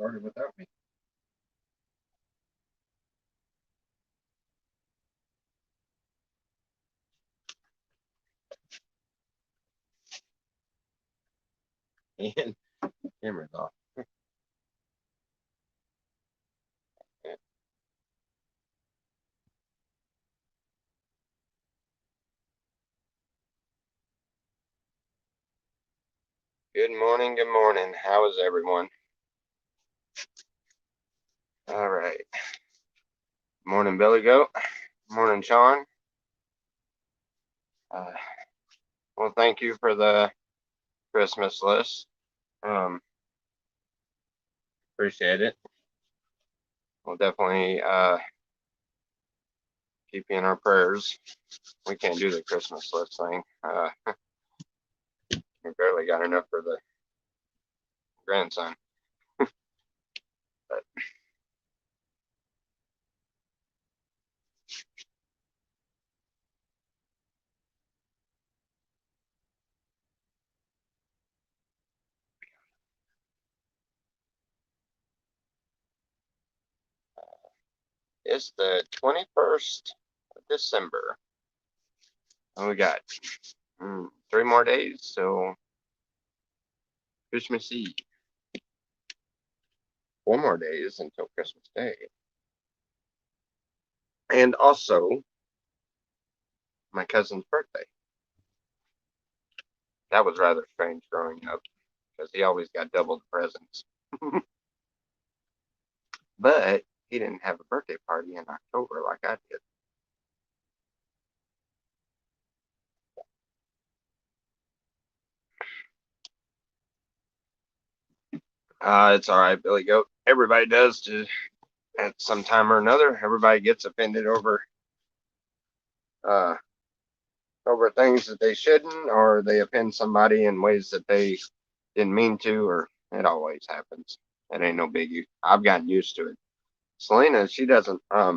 started without me. And camera's off. Good morning, good morning. How is everyone? All right. Morning, Billy Goat. Morning, Sean. Uh, well, thank you for the Christmas list. Um, Appreciate it. We'll definitely keep you in our prayers. We can't do the Christmas list thing. We barely got enough for the grandson. But it's the 21st of December. And we got 3 more days, so Christmas Eve. 4 more days until Christmas Day. And also my cousin's birthday. That was rather strange growing up because he always got double the presents. But he didn't have a birthday party in October like I did. It's all right, Billy Goat. Everybody does at some time or another. Everybody gets offended uh, over things that they shouldn't, or they offend somebody in ways that they didn't mean to, or it always happens. It ain't no biggie. I've gotten used to it. Selena, she doesn't. I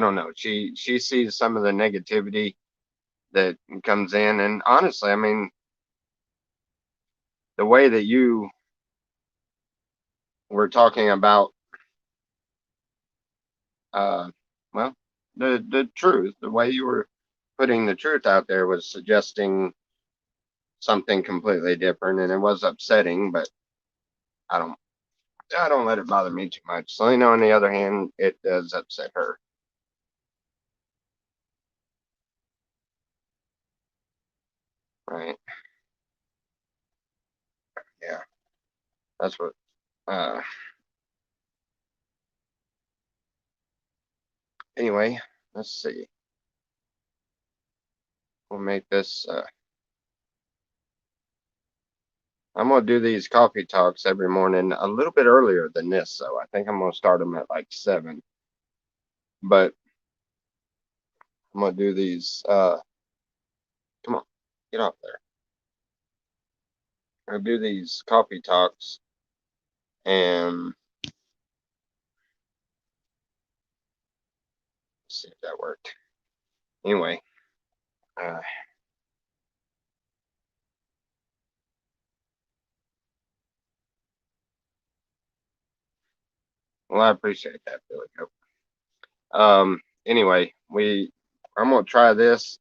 don't know. She sees some of the negativity that comes in, and honestly, I mean, the way that you were talking about, uh, well, the truth, the way you were putting the truth out there was suggesting something completely different, and it was upsetting. But I don't, I don't let it bother me too much. Selena, on the other hand, it does upset her. Right? Yeah, that's what. Uh, anyway, let's see. We'll make this. I'm gonna do these coffee talks every morning a little bit earlier than this, so I think I'm gonna start them at like 7. But I'm gonna do these. Come on, get off there. I'll do these coffee talks, and see if that worked. Anyway, uh, well, I appreciate that, Billy. Anyway, I'm gonna try this.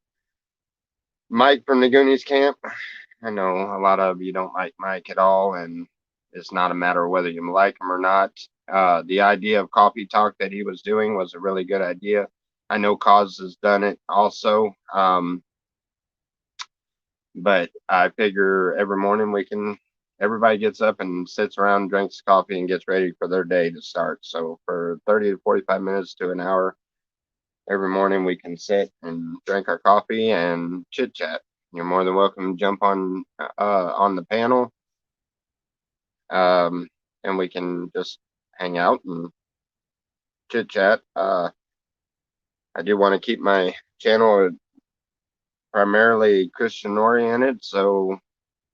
Mike from the Goonies camp. I know a lot of you don't like Mike at all, and it's not a matter of whether you like him or not. The idea of coffee talk that he was doing was a really good idea. I know Cause has done it also, but I figure every morning everybody gets up and sits around, drinks coffee, and gets ready for their day to start. So for 30 to 45 minutes to an hour every morning, we can sit and drink our coffee and chit chat. You're more than welcome to jump on the panel, and we can just hang out and chit chat. I do want to keep my channel primarily Christian oriented, so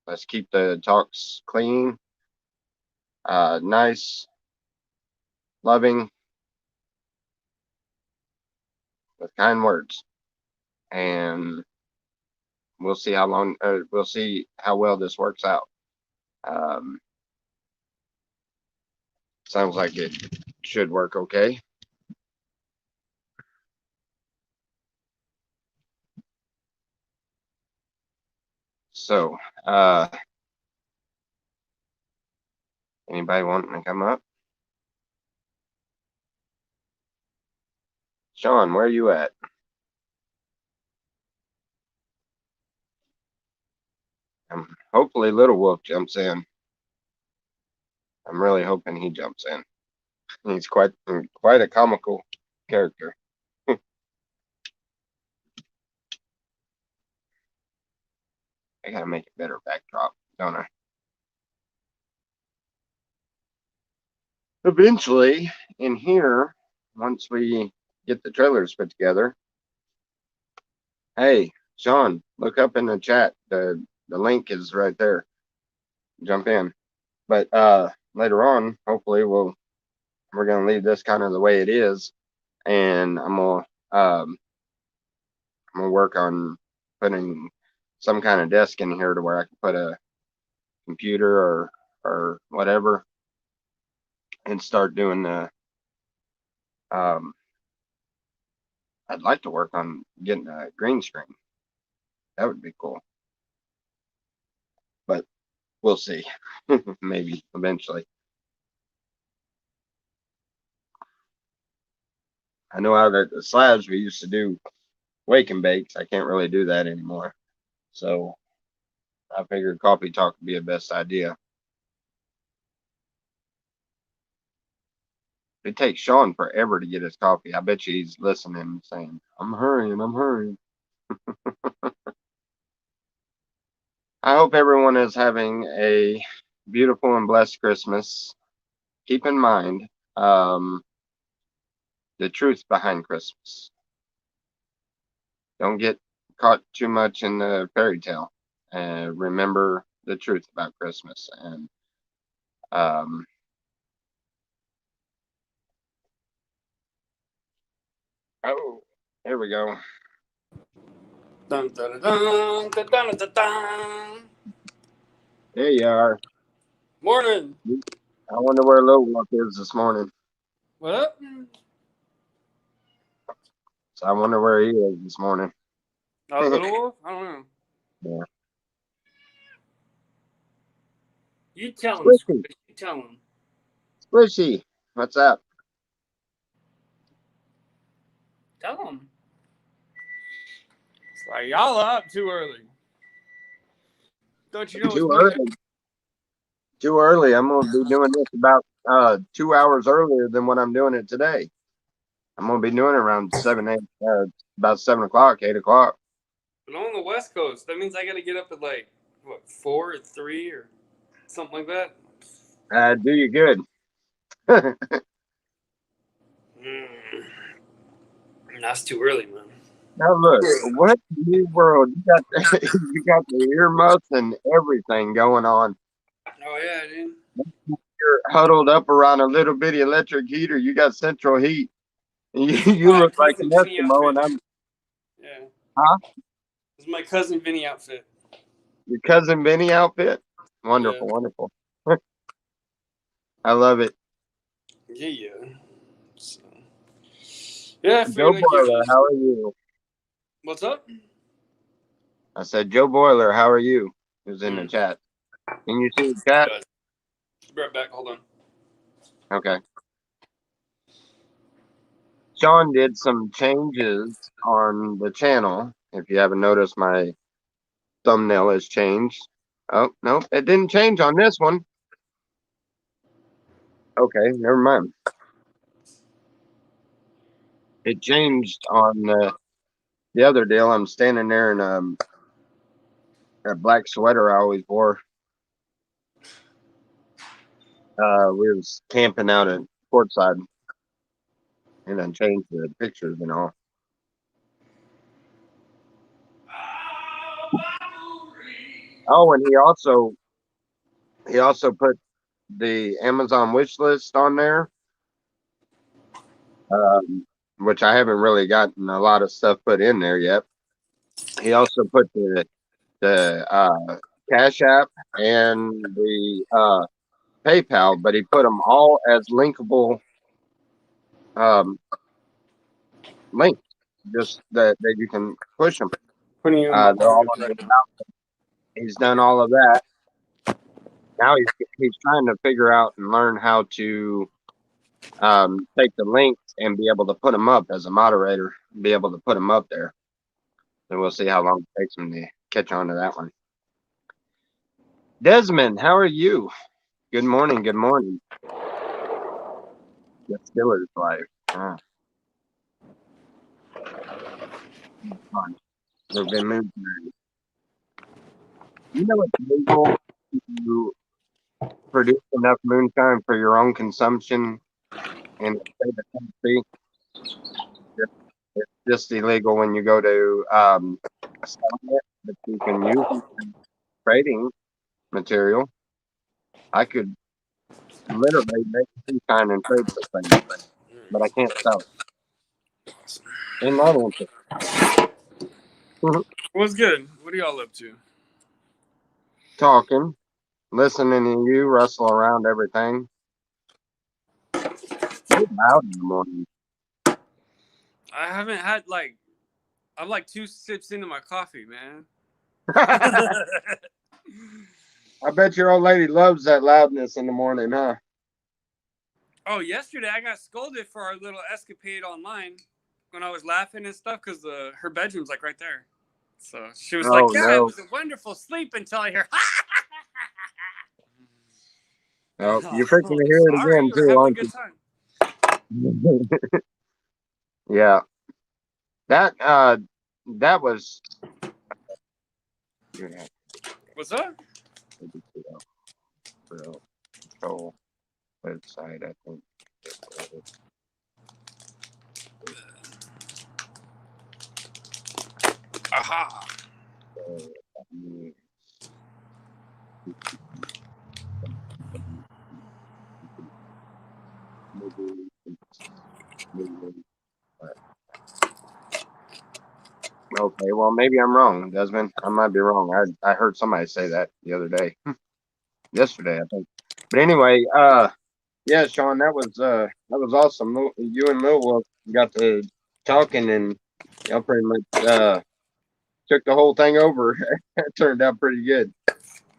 let's keep the talks clean, nice, loving, with kind words, and we'll see how well this works out. Um, Sounds like it should work okay. So, anybody wanting to come up? Sean, where are you at? Hopefully Little Wolf jumps in. I'm really hoping he jumps in. He's quite a comical character. I gotta make a better backdrop, don't I? Eventually, in here, once we get the trailers put together. Hey, Sean, look up in the chat. The link is right there. Jump in. But later on, hopefully we're gonna leave this kind of the way it is, and I'm gonna work on putting some kind of desk in here to where I can put a computer or whatever and start doing the um I'd like to work on getting a green screen. That would be cool. But we'll see. Maybe eventually. I know out at the slabs we used to do wake and bakes. I can't really do that anymore. So I figured coffee talk would be a best idea. It takes Sean forever to get his coffee. I bet you he's listening and saying, I'm hurrying, I'm hurrying. I hope everyone is having a beautiful and blessed Christmas. Keep in mind the truth behind Christmas. Don't get caught too much in the fairy tale. Remember the truth about Christmas. And oh, here we go. Dun, dun, dun, dun, dun, dun, dun. There you are. Morning. I wonder where Little Wolf is this morning. What up? So I wonder where he is this morning. Oh, Little Wolf? I don't know. Yeah. You tell him, Squishy. Squish. You tell him. Squishy, what's up? Tell him. It's like, y'all are up too early. Don't you know Too it's Monday? early. Too early. I'm gonna be doing this about 2 hours earlier than what I'm doing it today. I'm gonna be doing it around 7, 8, about 7 o'clock, 8 o'clock. But I'm on the West Coast. That means I got to get up at like, what, 4 or 3 or something like that? Do you good. That's too early, man. Now look, what new world you got? You got the earmuffs and everything going on. Oh, yeah, dude. You're huddled up around a little bitty electric heater. You got central heat. You look like an Eskimo, and I'm. Yeah. Huh? This is my cousin Vinny outfit. Your cousin Vinny outfit. Wonderful, Yeah. wonderful. I love it. Yeah. So. Yeah, I Joe figured I'd give Boiler, you. how are you? What's up? I said, Joe Boiler, how are you? Who's in the chat? Can you see the chat? Be right back. Hold on. Okay. Sean did some changes on the channel. If you haven't noticed, my thumbnail has changed. Oh, no, it didn't change on this one. Okay, never mind. It changed on the other deal. I'm standing there in a black sweater I always wore. We was camping out at Portside, and then changed the pictures and all. Oh, and he also put the Amazon wish list on there, which I haven't really gotten a lot of stuff put in there yet. He also put the Cash App and the PayPal, but he put them all as linkable um, links, just that you can push them. Putting you in my They're all pocket. on his mouth. He's done all of that. Now he's trying to figure out and learn how to take the links and be able to put them up as a moderator, be able to put them up there. And we'll see how long it takes him to catch on to that one. Desmond, how are you? Good morning. Good morning. The Steelers life. Fun. They've been moved. You know it's legal to produce enough moonshine for your own consumption in the state of Tennessee. It's just illegal when you go to sell it, but you can use it in trading material. I could literally make moonshine and trade for things, but I can't sell it. Ain't that interesting? What's good? What are y'all up to? Talking, listening to you rustle around everything. You're loud in the morning. I haven't had I'm like 2 sips into my coffee, man. I bet your old lady loves that loudness in the morning, huh? Oh, yesterday I got scolded for our little escapade online when I was laughing and stuff because her bedroom's like right there. So she was like, Oh "Yeah, it no. was a wonderful sleep until I hear." Oh, you're fixing Oh, to hear it sorry, again we're too, having a aren't good time. you? Yeah. That was yeah, What's up? control website, I think. Aha. Okay, well maybe I'm wrong, Desmond. I might be wrong. I heard somebody say that the other day. Yesterday, I think. But anyway, yeah, Sean, that was awesome. You and Millwall got to talking and y'all pretty much took the whole thing over. It turned out pretty good.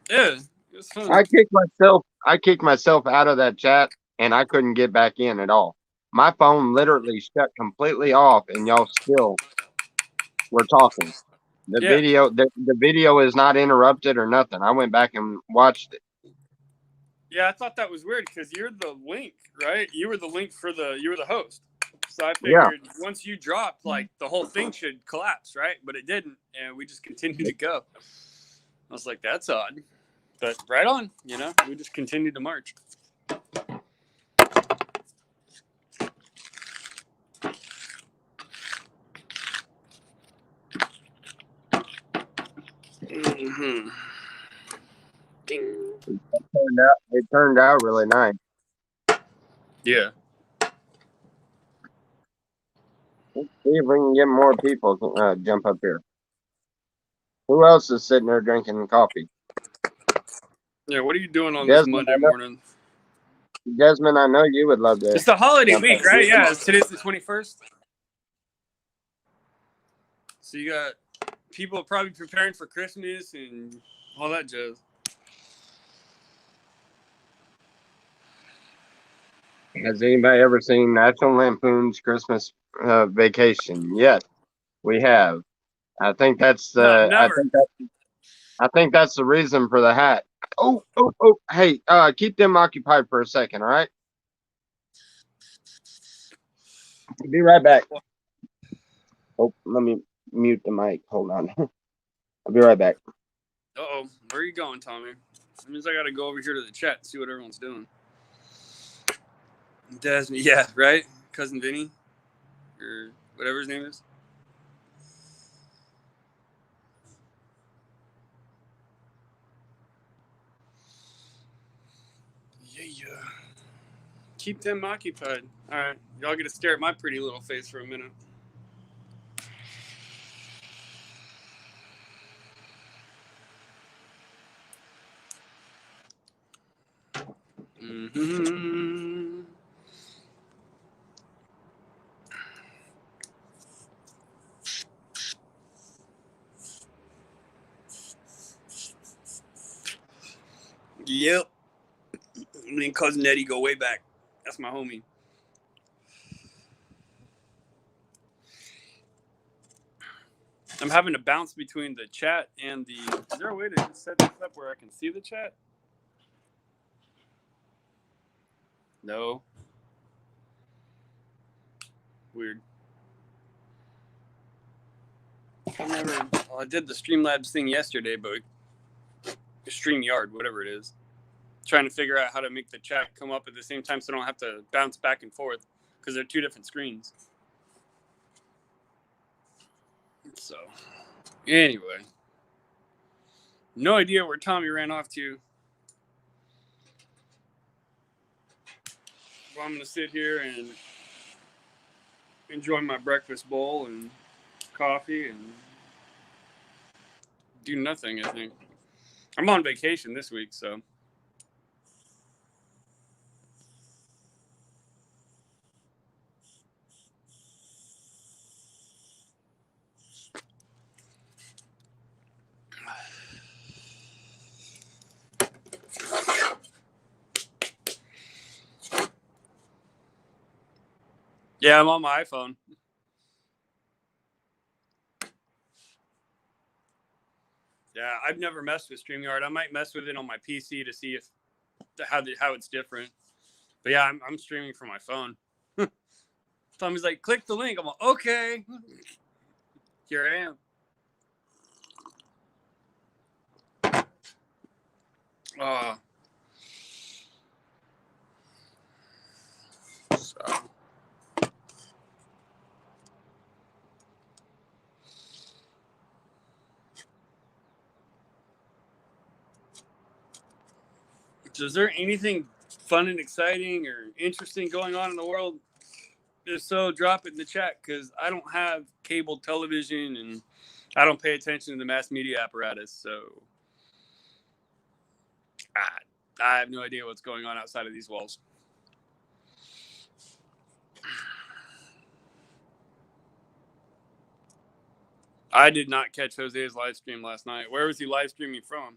Yeah, it was fun. I kicked myself out of that chat and I couldn't get back in at all. My phone literally shut completely off and y'all still were talking. The Yeah, video the video is not interrupted or nothing. I went back and watched it. yeah. I thought that was weird because you're the link, right? You were the link for you were the host. So I Yeah. figured once you dropped, like the whole thing should collapse, right? But it didn't, and we just continued to go. I was like, that's odd, but right on. We just continued to march. Mm-hmm. Ding. It turned out really nice. Yeah. Let's see if we can get more people to jump up here. Who else is sitting there drinking coffee? Yeah. What are you doing on this Desmond, Monday morning? I know you would love to It's the holiday jump up week, right? here. Yeah. Today's the 21st. So you got people probably preparing for Christmas and all that jazz. Has anybody ever seen National Lampoon's Christmas Vacation? Yes, we have. I think that's No, the. never. I think that's the reason for the hat. Oh, oh, oh! Hey, keep them occupied for a second, all right? Be right back. Oh, let me mute the mic. Hold on. I'll be right back. Uh-oh. Where are you going, Tommy? That means I got to go over here to the chat and see what everyone's doing. Desmond, yeah, right? Cousin Vinny, or whatever his name is. Yeah. Keep them occupied. All right. Y'all get to stare at my pretty little face for a minute. Mm-hmm. Yep. Me and cousin Eddie go way back. That's my homie. I'm having to bounce between the chat and the. Is there a way to just set this up where I can see the chat? No. Weird. I did the Streamlabs thing yesterday, but StreamYard, whatever it is. Trying to figure out how to make the chat come up at the same time so I don't have to bounce back and forth because they're two different screens. So, anyway. No idea where Tommy ran off to. Well, I'm going to sit here and enjoy my breakfast bowl and coffee and do nothing, I think. I'm on vacation this week, so. Yeah, I'm on my iPhone. Yeah, I've never messed with StreamYard. I might mess with it on my PC to see if how it's different. But yeah, I'm streaming from my phone. Tommy's like, click the link. I'm like, okay. Here I am. So. So is there anything fun and exciting or interesting going on in the world? If so, drop it in the chat because I don't have cable television and I don't pay attention to the mass media apparatus. So I have no idea what's going on outside of these walls. I did not catch Jose's live stream last night. Where was he live streaming from?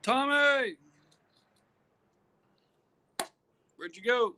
Tommy! Where'd you go?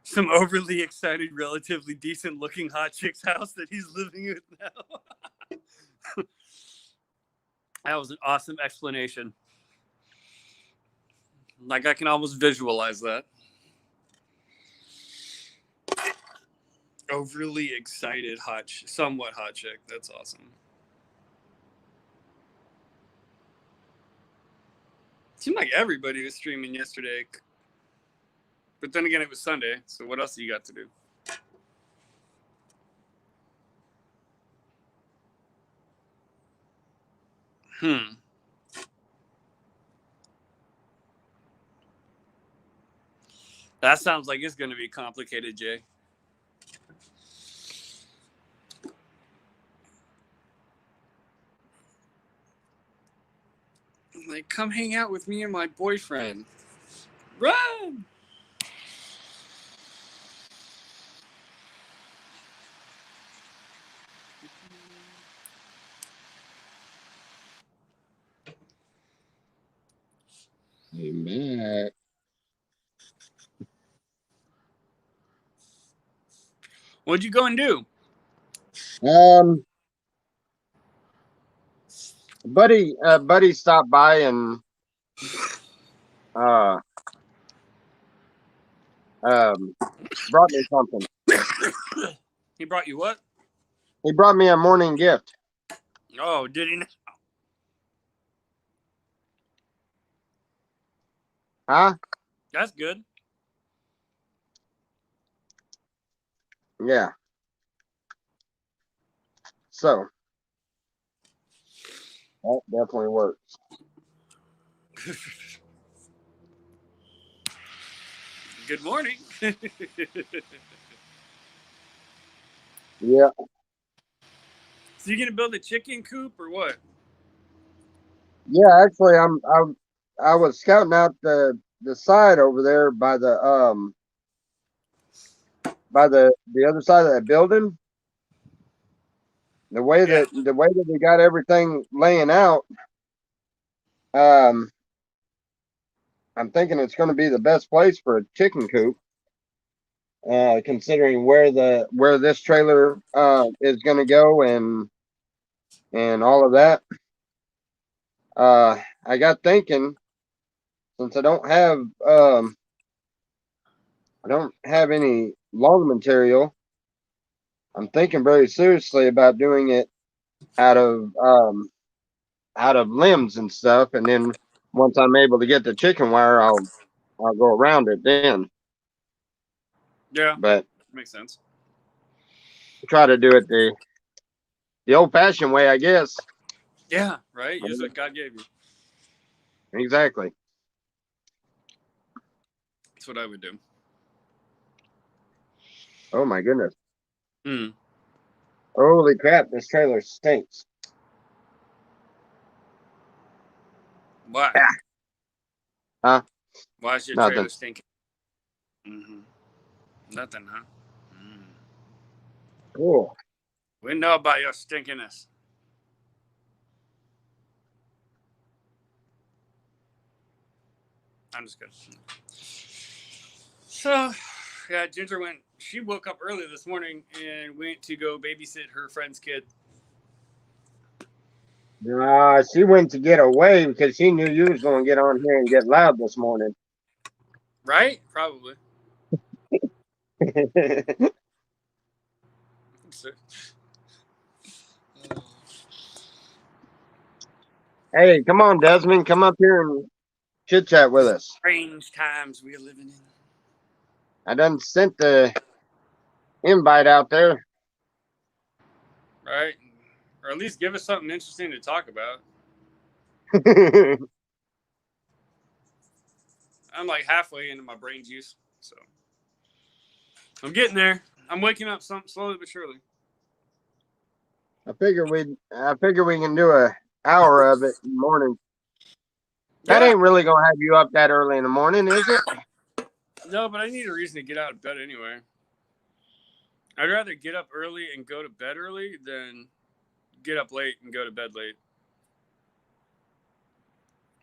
Some overly excited, relatively decent looking hot chick's house that he's living with now. That was an awesome explanation. Like I can almost visualize that. Overly excited somewhat hot chick. That's awesome. Seemed like everybody was streaming yesterday. But then again, it was Sunday, so what else do you got to do? That sounds like it's going to be complicated, Jay. Like, come hang out with me and my boyfriend. Run! Came back. What'd you go and do? Um, buddy stopped by and uh um brought me something. He brought you what? He brought me a morning gift. Oh, did he? Huh? That's good. Yeah. So that definitely works. Good morning. Yeah. So you gonna build a chicken coop or what? Yeah, actually I was scouting out the side over there by the other side of that building. Yeah. The way that they got everything laying out, um I'm thinking it's going to be the best place for a chicken coop, considering where this trailer is going to go and all of that. I got thinking, since I don't have any log material, I'm thinking very seriously about doing it out of out of limbs and stuff, and then once I'm able to get the chicken wire, I'll go around it then. Yeah. But Makes sense. try to do it the old fashioned way, I guess. Yeah. Right. Use what God gave you. Exactly. That's what I would do. Oh my goodness. Hmm. Holy crap, this trailer stinks. Why? Huh? Why is your Nothing. trailer stinking? Mm-hmm. Nothing, huh? Mm. Cool. We know about your stinkiness. I'm just kidding. So, yeah, Ginger went. She woke up early this morning and went to go babysit her friend's kid. She went to get away because she knew you was going to get on here and get loud this morning. Right? Probably. Hey, come on, Desmond. Come up here and chit chat with us. Strange times we're living in. I done sent the invite out there. Right? Or at least give us something interesting to talk about. I'm like halfway into my brain juice, so I'm getting there. I'm waking up some slowly but surely. I figure we can do a hour of it in the morning. That Yeah. ain't really gonna have you up that early in the morning, is it? No, but I need a reason to get out of bed anyway. I'd rather get up early and go to bed early than get up late and go to bed late.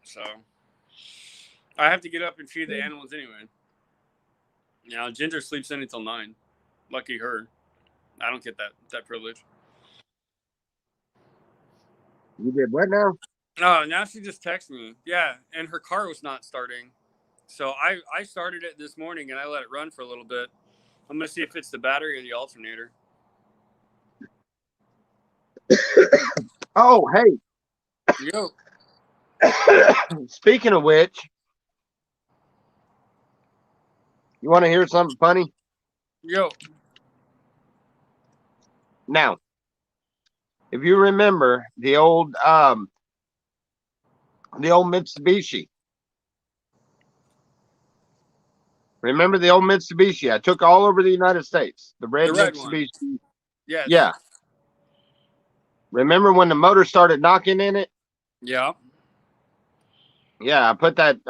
So I have to get up and feed the animals anyway. You know, Ginger sleeps in until 9. Lucky her. I don't get that privilege. You did what now? Oh, now she just texted me. Yeah, and her car was not starting. So I started it this morning and I let it run for a little bit. I'm gonna see if it's the battery or the alternator. Oh, hey. Yo, Speaking of which, you want to hear something funny? yo. Now, if you remember the old Mitsubishi. Remember the old Mitsubishi? I took all over the United States. The red The red one. Mitsubishi. Yes. Yeah. Remember when the motor started knocking in it? Yeah. Yeah, I put that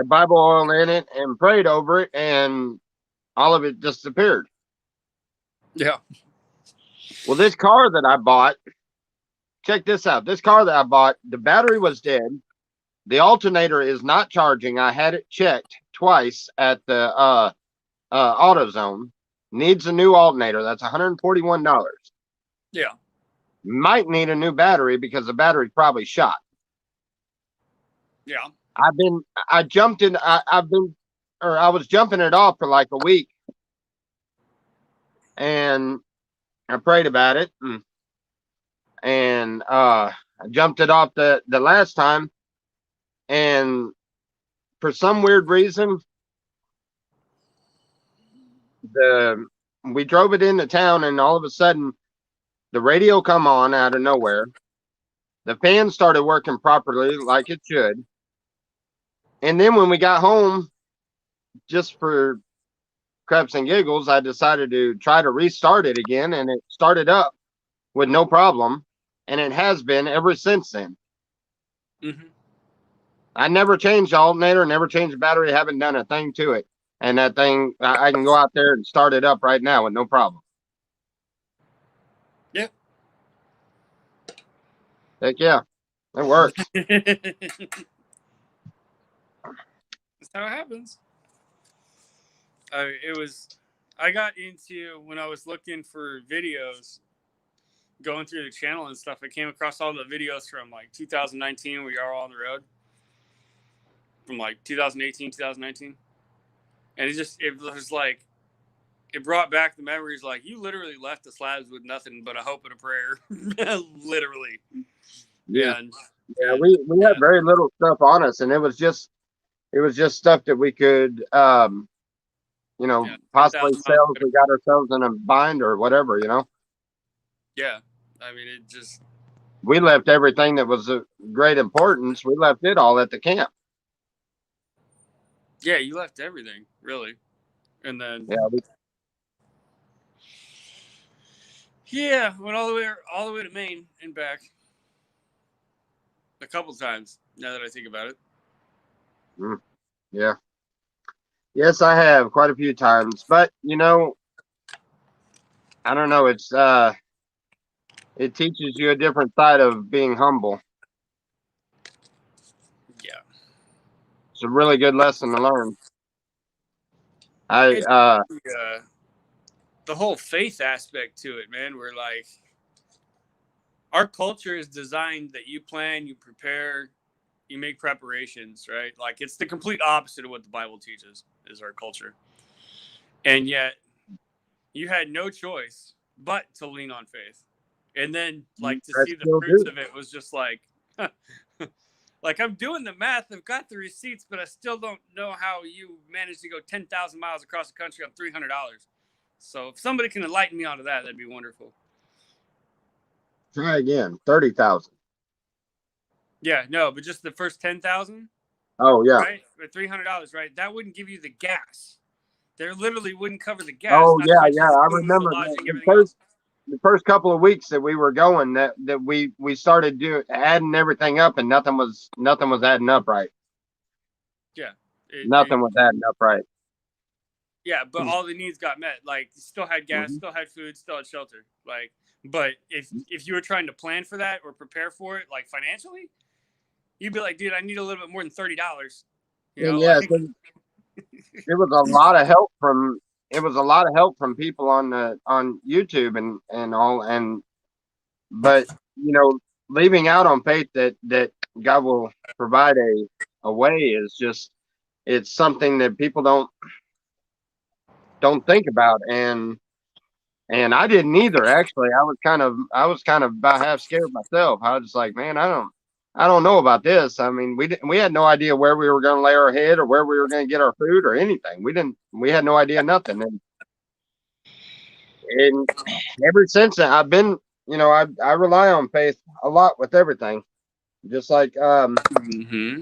Bible oil in it and prayed over it, and all of it disappeared. Yeah. Well, this car that I bought, check this out. This car that I bought, the battery was dead. The alternator is not charging. I had it checked twice at the AutoZone. Needs a new alternator. That's $141. Yeah. Might need a new battery because the battery's probably shot. Yeah. I jumped in. I was jumping it off for like a week, and I prayed about it, and I jumped it off the last time, and for some weird reason, the we drove it into town, and all of a sudden, the radio come on out of nowhere. The fan started working properly, like it should, and then when we got home, just for craps and giggles, I decided to try to restart it again, and it started up with no problem, and it has been ever since then. Mm-hmm. I never changed the alternator, never changed the battery, haven't done a thing to it. And that thing, I can go out there and start it up right now with no problem. Yeah. Heck yeah, it works. That's how it happens. I got into when I was looking for videos, going through the channel and stuff. I came across all the videos from like 2019. We are all on the road from like 2018, 2019, and it was like it brought back the memories. Like you literally left the slabs with nothing but a hope and a prayer, literally. Yeah, And, yeah. and We had yeah, very little stuff on us, and it was just stuff that we could, yeah, ten possibly thousand miles. sell if we got ourselves in a bind or whatever. Yeah, I mean it just We left everything that was of great importance. We left it all at the camp. yeah, you left everything really, and then Yeah, yeah, went all the way to Maine and back a couple times. Now that I think about it, yeah. Yes, I have quite a few times, but I don't know. It teaches you a different side of being humble. yeah, It's a really good lesson to learn. I it's uh, the whole faith aspect to it, man. We're like our culture is designed that you plan, you prepare, you make preparations, right? Like it's the complete opposite of what the Bible teaches is our culture. And yet you had no choice but to lean on faith. And then like to I see the still fruits do. of it was just like like I'm doing the math, I've got the receipts, but I still don't know how you managed to go 10,000 miles across the country on $300. So if somebody can enlighten me onto that, that'd be wonderful. Try again. 30,000. Yeah, no, but just the first 10,000, Oh yeah. right? For $300, right? That wouldn't give you the gas. They literally wouldn't cover the gas, Oh not to yeah, mention yeah. the I food, the remember lodging, the everything first else. the first couple of weeks that we were going that we started doing adding everything up and nothing was adding up right. Yeah, Nothing was adding up right. yeah, but all the needs got met. Like, still had gas, Mhm. still had food, still had shelter. Like, but if you were trying to plan for that or prepare for it, like financially, you'd be like, dude, I need a little bit more than $30. You And know, yes, like it was a lot of help from people on YouTube and all but leaving out on faith that God will provide a way is just it's something that people don't think about and I didn't either actually. I was kind of about half scared myself. I was just like, man, I don't know about this. I mean, we had no idea where we were going to lay our head or where we were going to get our food or anything. We had no idea nothing. And ever since then, I've been, I rely on faith a lot with everything. Just like mm-hmm.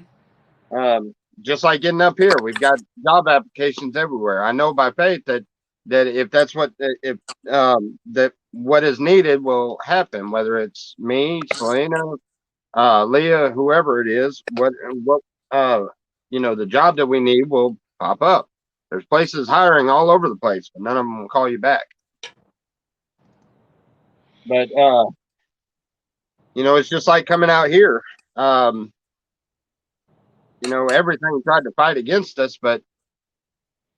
um just like getting up here, we've got job applications everywhere. I know by faith that if that's what if that what is needed will happen, whether it's me, Selena, Leah, whoever it is, what uh the job that we need will pop up. There's places hiring all over the place, but none of them will call you back. But it's just like coming out here. Um, everything tried to fight against us, but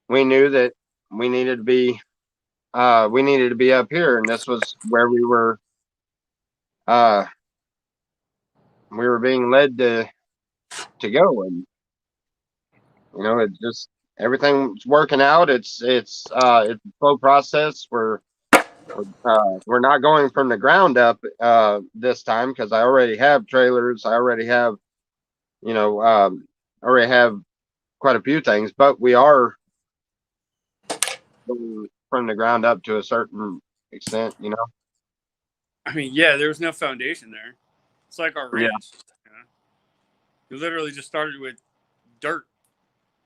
we knew that we needed to be we needed to be up here, and this was where uh we were being led to go, and it's just everything's working out. It's a slow process. We're not going from the ground up this time, because I already have trailers. I already have you know already have quite a few things, but we are going from the ground up to a certain extent. I mean, yeah, there was no foundation there. It's like our Yeah, ranch. You know? We literally just started with dirt,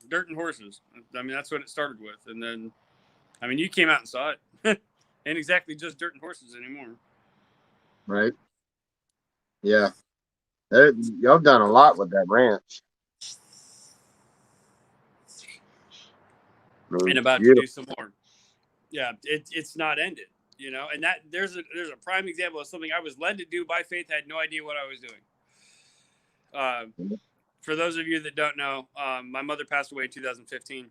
dirt and horses. I mean, that's what it started with, and then, I mean, you came out and saw it. Ain't exactly just dirt and horses anymore. right. Yeah, y'all done a lot with that ranch. I mean, And it's about to beautiful. do some more. Yeah, it's not ended. And that there's a prime example of something I was led to do by faith. I had no idea what I was doing. For those of you that don't know, my mother passed away in 2015,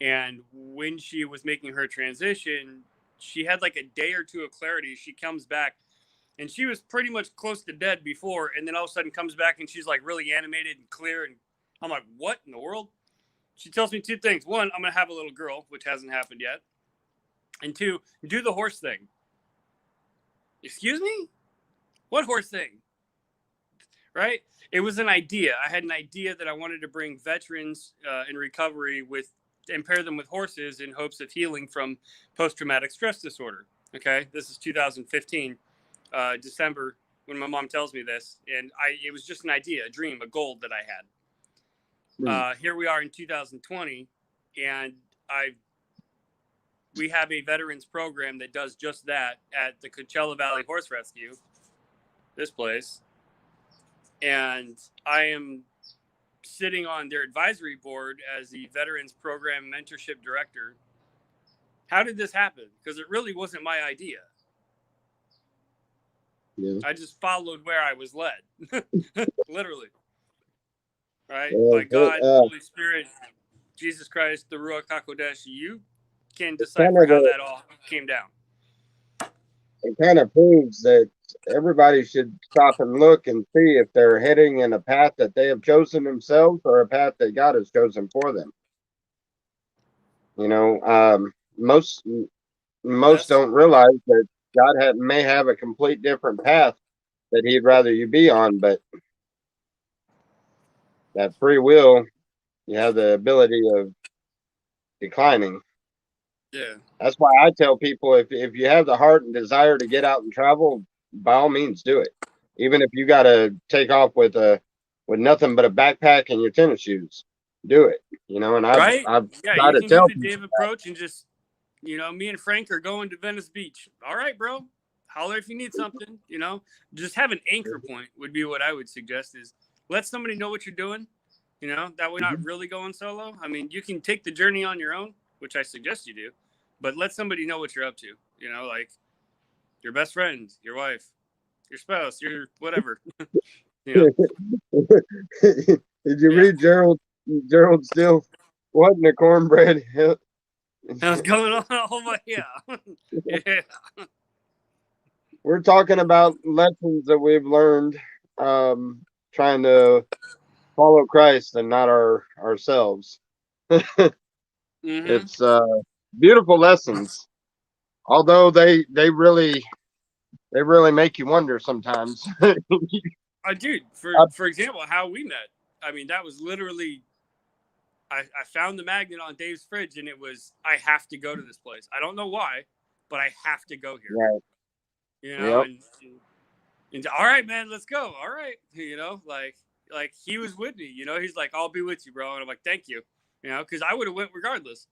and when she was making her transition, she had like a day or two of clarity. She comes back, and she was pretty much close to dead before, and then all of a sudden comes back and she's like really animated and clear, and I'm like, what in the world? She tells me two things. One, I'm gonna have a little girl, which hasn't happened yet, and two, do the horse thing. Excuse me? What horse thing? Right? It was an idea. I had an idea that I wanted to bring veterans in recovery with and pair them with horses in hopes of healing from post-traumatic stress disorder. Okay, this is 2015, December, when my mom tells me this, and it was just an idea, a dream, a goal that I had. Here we are in 2020, and we have a veterans program that does just that at the Coachella Valley Horse Rescue, this place. And I am sitting on their advisory board as the Veterans Program Mentorship Director. How did this happen? Because it really wasn't my idea. Yeah. I just followed where I was led, literally. Right? By It, God, Holy Spirit, Jesus Christ, the Ruach HaKodesh. You can kind decipher of how that all came down. it kind of proves that everybody should stop and look and see if they're heading in a path that they have chosen themselves, or a path that God has chosen for them. Most That's don't realize that God may have a complete different path that He'd rather you be on, but that free will, you have the ability of declining. yeah. That's why I tell people, if you have the heart and desire to get out and travel, by all means do it. Even if you got to take off with nothing but a backpack and your tennis shoes, do it. And Right? I've Yeah, tried you to can do tell the people Dave approach and just, me and Frank are going to Venice Beach. All right, bro. Holler if you need something, Just have an anchor point would be what I would suggest is let somebody know what you're doing, that we're not really going solo. I mean, you can take the journey on your own, which I suggest you do, but let somebody know what you're up to, like your best friend, your wife, your spouse, your whatever, you know? Did you Yeah. read Gerald Still? What in the cornbread? What's going on? Oh my, yeah. Yeah. We're talking about lessons that we've learned, trying to follow Christ and not ourselves. Mm-hmm. It's beautiful lessons, although they really make you wonder sometimes. Dude, for example, how we met. I mean, that was literally I found the magnet on Dave's fridge, and it was I have to go to this place. I don't know why, but I have to go here. Right. Yep. And all right, man, let's go. All right, like he was with me. He's like, I'll be with you, bro. And I'm like, thank you. Because I would have went regardless.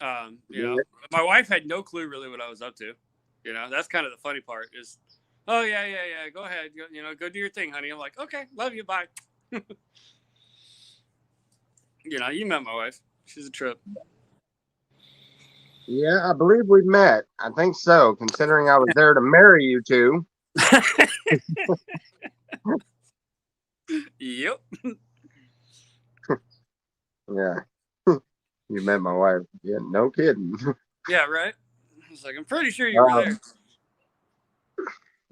Yeah. My wife had no clue really what I was up to. That's kind of the funny part is, oh yeah, go ahead, go do your thing, honey. I'm like, okay, love you, bye. You met my wife. She's a trip. Yeah, I believe we met. I think so, considering I was there to marry you two. Yep. Yeah. You met my wife. Yeah, no kidding. Yeah, right. I was like, I'm pretty sure you were Uh, there.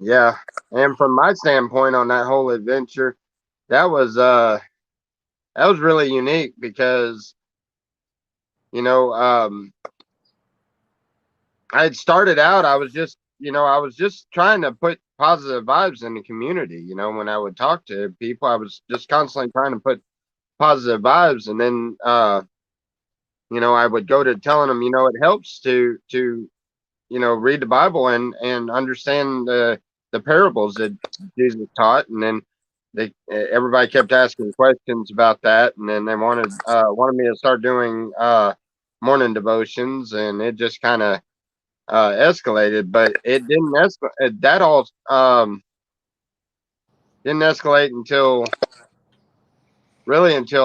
yeah. And from my standpoint on that whole adventure, that was that was really unique because, you know, I had started out, I was just, I was just trying to put positive vibes in the community. When I would talk to people, I was just constantly trying to put positive vibes. And then, I would go to telling them, it helps to read the Bible and understand the parables that Jesus taught. And then everybody kept asking questions about that, and then they wanted me to start doing morning devotions, and it just kind of escalated. But it didn't escalate. That all didn't escalate until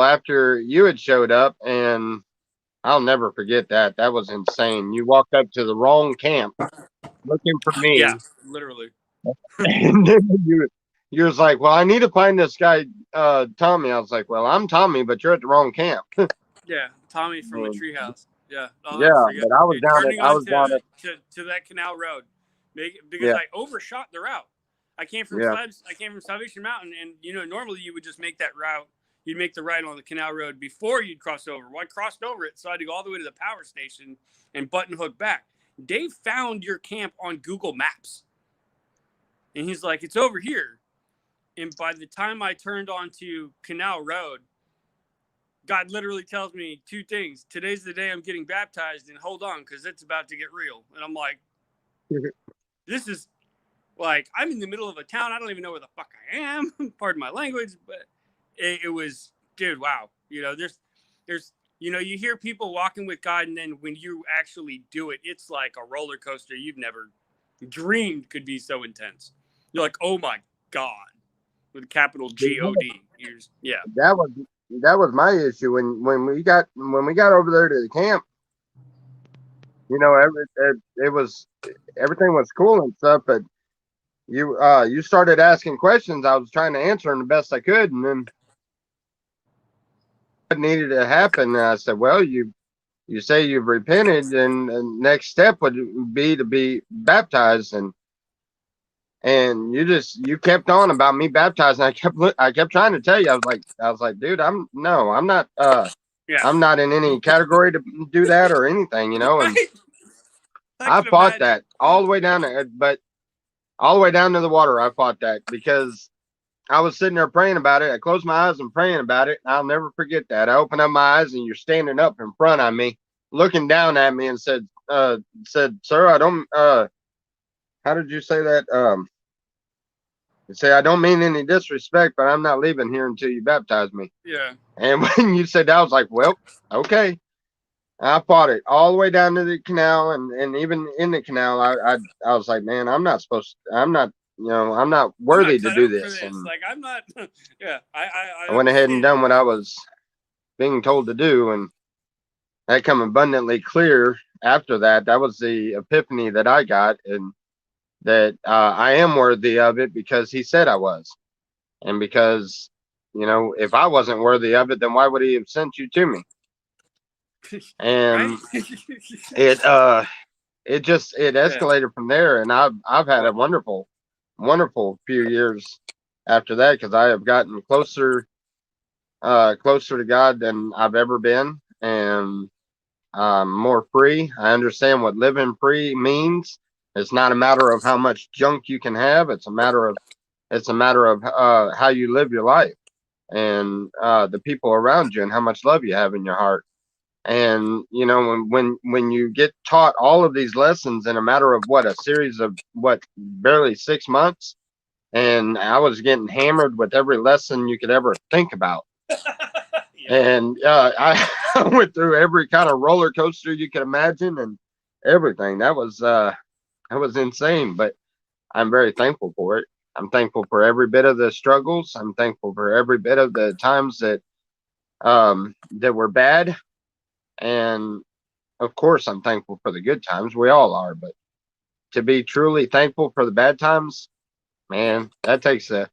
after you had showed up, and I'll never forget that. That was insane. You walked up to the wrong camp looking for Yeah, me. literally. And then you was like, well, I need to find this guy, Tommy. I was like, well, I'm Tommy, but you're at the wrong camp. Yeah, Tommy from a And, treehouse. Yeah, I'll never yeah, forget but I it. was Dude, down at, turning I was onto down at, to that canal road, because yeah, I overshot the route. yeah, I came from Salvation Mountain, and normally you would just make that route. You'd make the right on the canal road before you'd cross over. Well, I crossed over it, so I had to go all the way to the power station and button hook back. Dave found your camp on Google Maps, and he's like, "It's over here." And by the time I turned onto Canal Road, God literally tells me two things. Today's the day I'm getting baptized, and hold on, because it's about to get real. And I'm like, this is like, I'm in the middle of a town. I don't even know where the fuck I am. Pardon my language, but it was, dude, wow. There's, you hear people walking with God, and then when you actually do it, it's like a roller coaster you've never dreamed could be so intense. You're like, oh my God, with a capital God. Yeah. that was that was my issue when we got over there to the camp. It was everything was cool and stuff, but you started asking questions. I was trying to answer them the best I could, and then what needed to happen. And I said, well, you say you've repented, and next step would be to be baptized, and you kept on about me baptizing. I kept trying to tell you. I was like, dude, I'm not Yeah. I'm not in any category to do that or anything, and Right. I I can fought imagine. that all the way down there, but all the way down to the water. I fought that because I was sitting there praying about it. I closed my eyes and praying about it. I'll never forget that. I opened up my eyes and you're standing up in front of me, looking down at me, and said, sir, I don't how did you say that? You say, I don't mean any disrespect, but I'm not leaving here until you baptize me. Yeah. And when you said that, I was like, well, okay. I fought it all the way down to the canal, and even in the canal, I was like, man, I'm not I'm not worthy to cut do out for this. this. And Like, I'm not. Yeah, I I went ahead and understand. done what I was being told to do, and that come abundantly clear after that. That was the epiphany that I got, and that I am worthy of it because he said I was, and because if I wasn't worthy of it, then why would he have sent you to me? Right? And it it Yeah. escalated from there, and I've had a wonderful few years after that because I have gotten closer to God than I've ever been, and more free. I understand what living free means. It's not a matter of how much junk you can have. It's a matter of how you live your life, and the people around you, and how much love you have in your heart. And when you get taught all of these lessons in a matter of a series of barely 6 months, and I was getting hammered with every lesson you could ever think about. Yeah. And I went through every kind of roller coaster you could imagine, and everything. That was insane, but I'm very thankful for it. I'm thankful for every bit of the struggles. I'm thankful for every bit of the times that were bad, and of course, I'm thankful for the good times. We all are, but to be truly thankful for the bad times, man, that takes a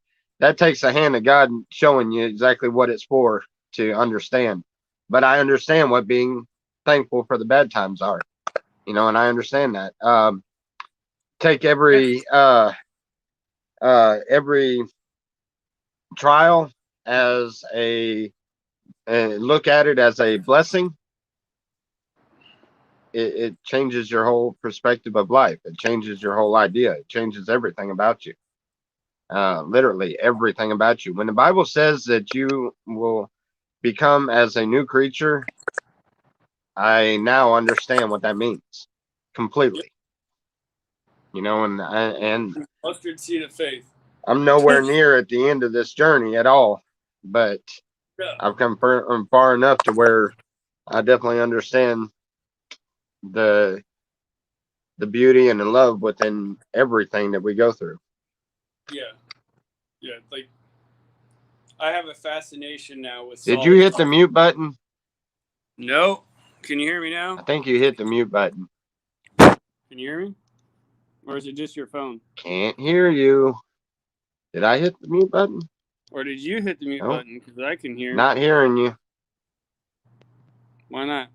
hand of God showing you exactly what it's for to understand. but I understand what being thankful for the bad times are, and I understand that. Take every trial as look at it as a blessing. It changes your whole perspective of life. It changes your whole idea. It changes everything about you. Literally everything about you. When the Bible says that you will become as a new creature, I now understand what that means completely. And Mustard seed of faith. I'm nowhere near at the end of this journey at all, but Yeah. I've come far enough to where I definitely understand the beauty and the love within everything that we go through. Yeah. Yeah. Like, I have a fascination now with Did you solid. hit the mute button? No. Can you hear me I now? think you hit the mute button. Can you hear me? Or is it just your phone? Can't hear you. Did I hit the mute button? Or did you hit the mute No, button? Because I can hear. not hearing you. Why not?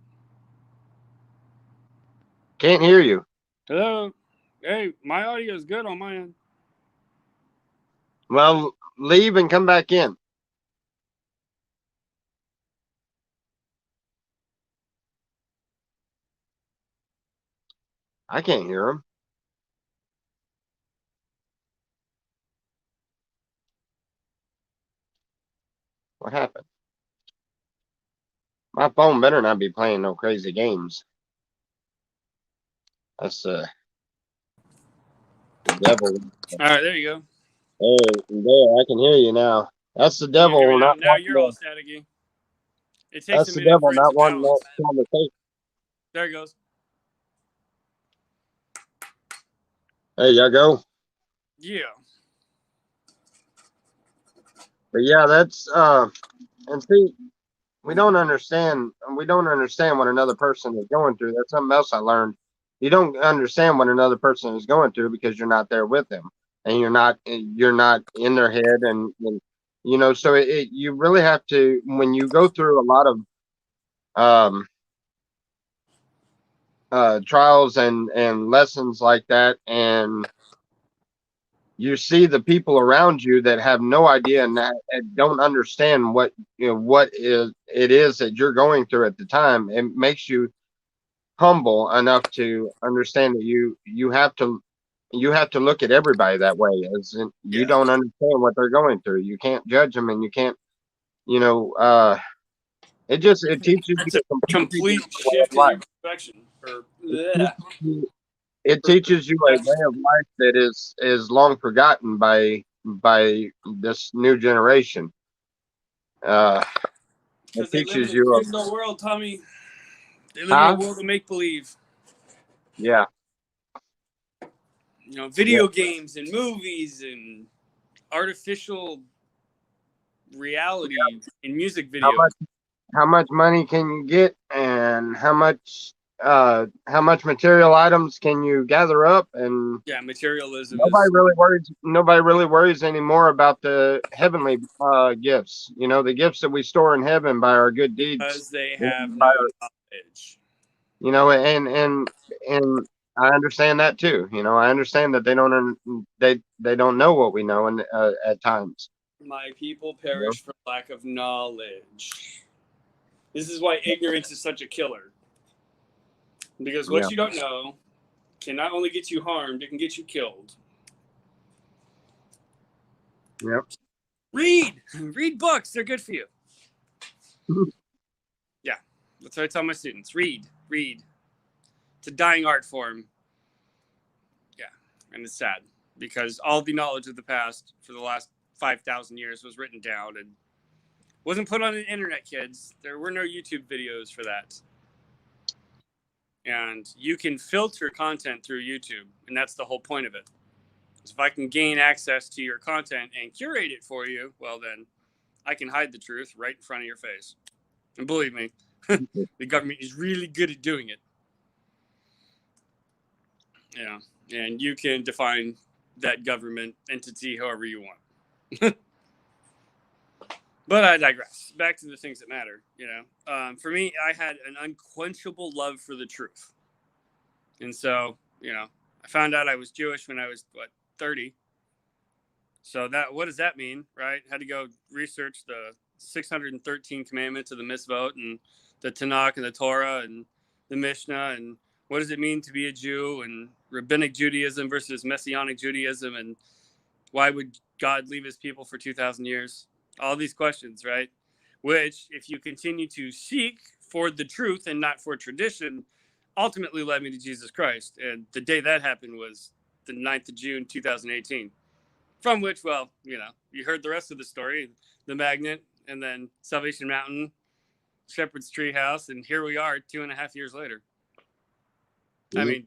Can't hear you. Hello? Hey, my audio is good on my end. Well, leave and come back in. I can't hear him. What happened? My phone better not be playing no crazy games. That's the devil. All right, there you go. There, I can hear you now. That's the Can you hear me devil now? not Now wanting you're all to, staticky. It takes a that's the minute devil for it to not wanting that balance. conversation. There it goes. There you go. Yeah. But yeah, that's and see, we don't understand what another person is going through. That's something else I learned. You don't understand what another person is going through because you're not there with them, and you're not in their head, and so you really have to, when you go through a lot of um trials and lessons like that, and you see the people around you that have no idea and don't understand what it is that you're going through at the time. It makes you humble enough to understand that you have to look at everybody that way, as in, you Yeah. don't understand what they're going through. You can't judge them, and you can't, you know it teaches you It's a a completely complete different way of shift in your life. perspective. Or It bleh, teaches you, it teaches you a way of life that is long forgotten by this new generation. uh it because they live in teaches a you digital world, Tommy. They live in a huh world of make believe. yeah You know, yeah video games and movies and artificial reality in music how videos. much how much money can you get, and how much material items can you gather up, and Yeah, materialism nobody is really worries anymore about the heavenly gifts, the gifts that we store in heaven by our good deeds, because they have and by no our, knowledge. and I understand that too. I understand that they don't know what we know, and at times. My people you know? perish for lack of knowledge. This is why ignorance is such a killer. Because Yeah. what you don't know can not only get you harmed, it can get you killed. Yep. Read books. They're good for you. Yeah, that's what I tell my students. Read. It's a dying art form. Yeah, and it's sad because all the knowledge of the past for the last 5,000 years was written down and wasn't put on the internet, kids. There were no YouTube videos for that. And you can filter content through YouTube, and that's the whole point of it. So if I can gain access to your content and curate it for you, well, then I can hide the truth right in front of your face. And believe me, the government is really good at doing it. Yeah, and you can define that government entity however you want. But I digress. Back to the things that matter. For me, I had an unquenchable love for the truth, and so I found out I was Jewish when I was 30. So what does that mean, right? Had to go research the 613 commandments of the mitzvot and the Tanakh and the Torah and the Mishnah and what does it mean to be a Jew and rabbinic Judaism versus Messianic Judaism and why would God leave his people for 2,000 years? All these questions, right? Which, if you continue to seek for the truth and not for tradition, ultimately led me to Jesus Christ. And the day that happened was the 9th of June, 2018. From which, you heard the rest of the story, the magnet, and then Salvation Mountain, Shepherd's Treehouse, and here we are 2.5 years later. I mean,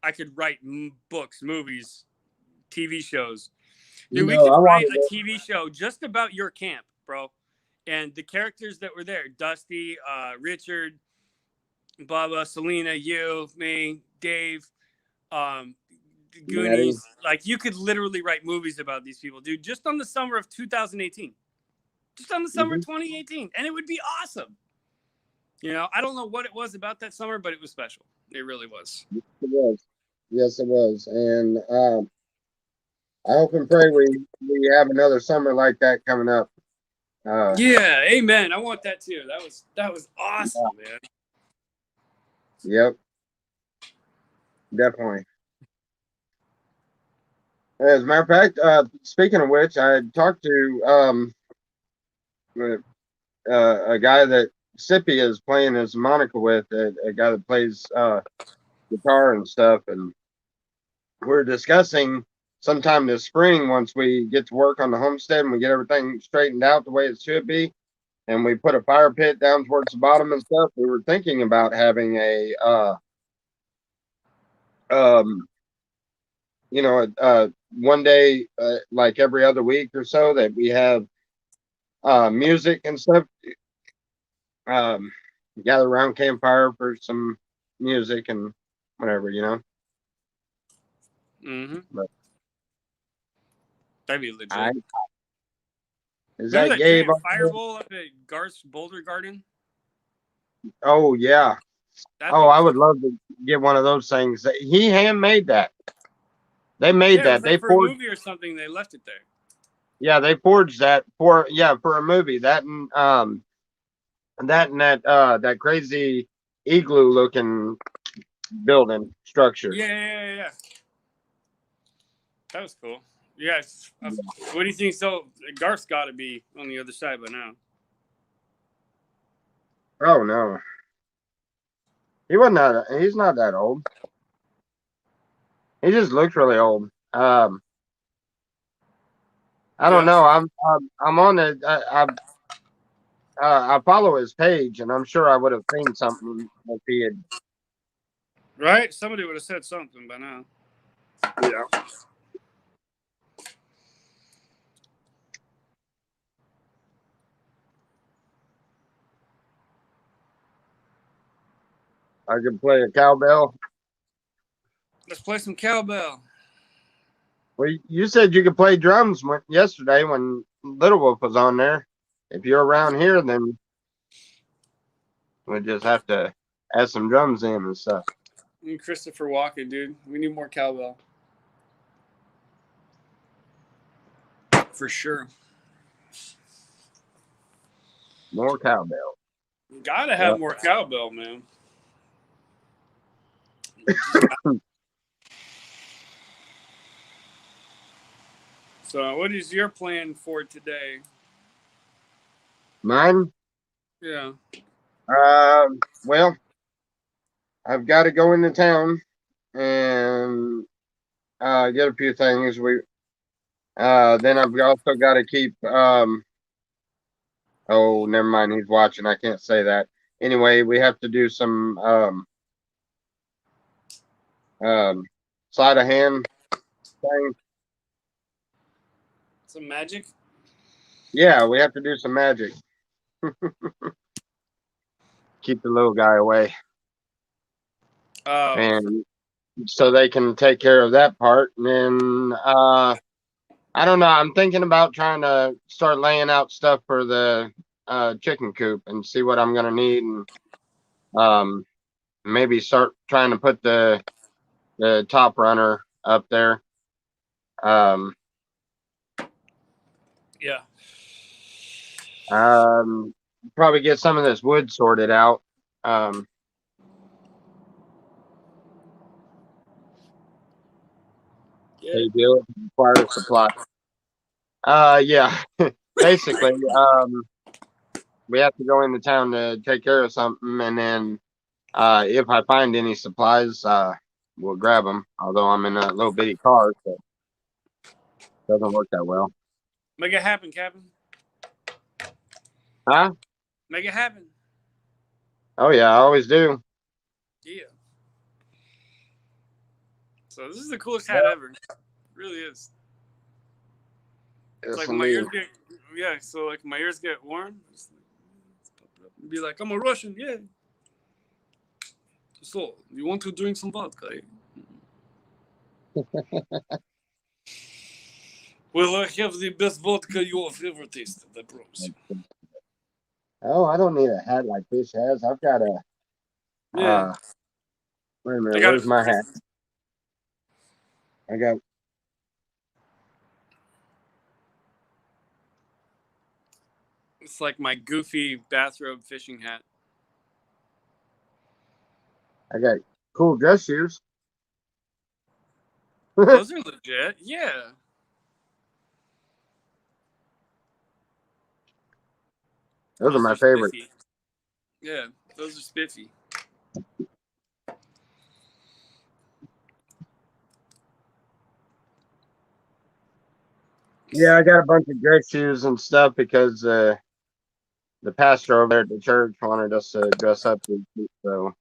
I could write books, movies, TV shows. Dude, we could write a TV show just about your camp, bro. And the characters that were there, Dusty, Richard, Bubba, Selena, you, me, Dave, Goonies. Like, you could literally write movies about these people, dude, just on the summer of 2018. Just on the summer of 2018. And it would be awesome. I don't know what it was about that summer, but it was special. It really was. It was. Yes, it was. And I hope and pray we have another summer like that coming up. Yeah, amen. I want that too. That was awesome, man. Yep. Definitely. As a matter of fact, speaking of which, I talked to a guy that Sippy is playing his Monica with, a guy that plays guitar and stuff, and we're discussing sometime this spring, once we get to work on the homestead and we get everything straightened out the way it should be, and we put a fire pit down towards the bottom and stuff, we were thinking about having a one day, like every other week or so, that we have music and stuff. Gather around campfire for some music and whatever, But that'd be legit. Is Remember that that Gabe? giant fireball up at Garth's Boulder Garden? Oh yeah. I would love to get one of those things. He handmade that. They made that. It was they for a movie or something. They left it there. Yeah, they forged that for a movie. That and that crazy igloo looking building structure. Yeah. That was cool. Yeah. What do you think? So Garth's got to be on the other side by now. Oh no, he's not that old. He just looks really old. I don't know. I'm on it. I follow his page, and I'm sure I would have seen something if he had. Right? Somebody would have said something by now. Yeah. I could play a cowbell. Let's play some cowbell. Well, you said you could play drums yesterday when Little Wolf was on there. If you're around here, then we just have to add some drums in and stuff. And Christopher Walken, dude. We need more cowbell. For sure. More cowbell. Gotta have more cowbell, man. So, what is your plan for today? Mine? Yeah. Well, I've got to go into town and get a few things. Then I've also got to keep. Oh, never mind. He's watching. I can't say that. Anyway, we have to do some sleight of hand thing. Some magic? Yeah, we have to do some magic. Keep the little guy away. And so they can take care of that part. And then I don't know. I'm thinking about trying to start laying out stuff for the chicken coop and see what I'm gonna need, and um, maybe start trying to put the top runner up there. Um, Yeah. um, Probably get some of this wood sorted out. Um, Yeah. they do require supply. Yeah, basically, we have to go into town to take care of something, and then if I find any supplies, we'll grab them. Although I'm in a little bitty car, so it doesn't work that well. Make it happen, Captain. Huh? Make it happen. Oh yeah, I always do. Yeah. So this is the coolest hat ever. It really is. It's Yes, like my indeed. ears get yeah. So like my ears get warm. Just pop it up and be like, I'm a Russian. Yeah. So you want to drink some vodka? Eh? Well, I have the best vodka you have ever tasted. I promise you. Oh, I don't need a hat like Fish has. I've got a. Yeah. Wait a I minute. got it Where's for my hat? Christmas. I got. It's like my goofy bathrobe fishing hat. I got cool dress shoes. Those are legit. Yeah. Those are Those my are favorite. spiffy. Yeah. Those are spiffy. Yeah, I got a bunch of dress shoes and stuff because the pastor over there at the church wanted us to dress up. So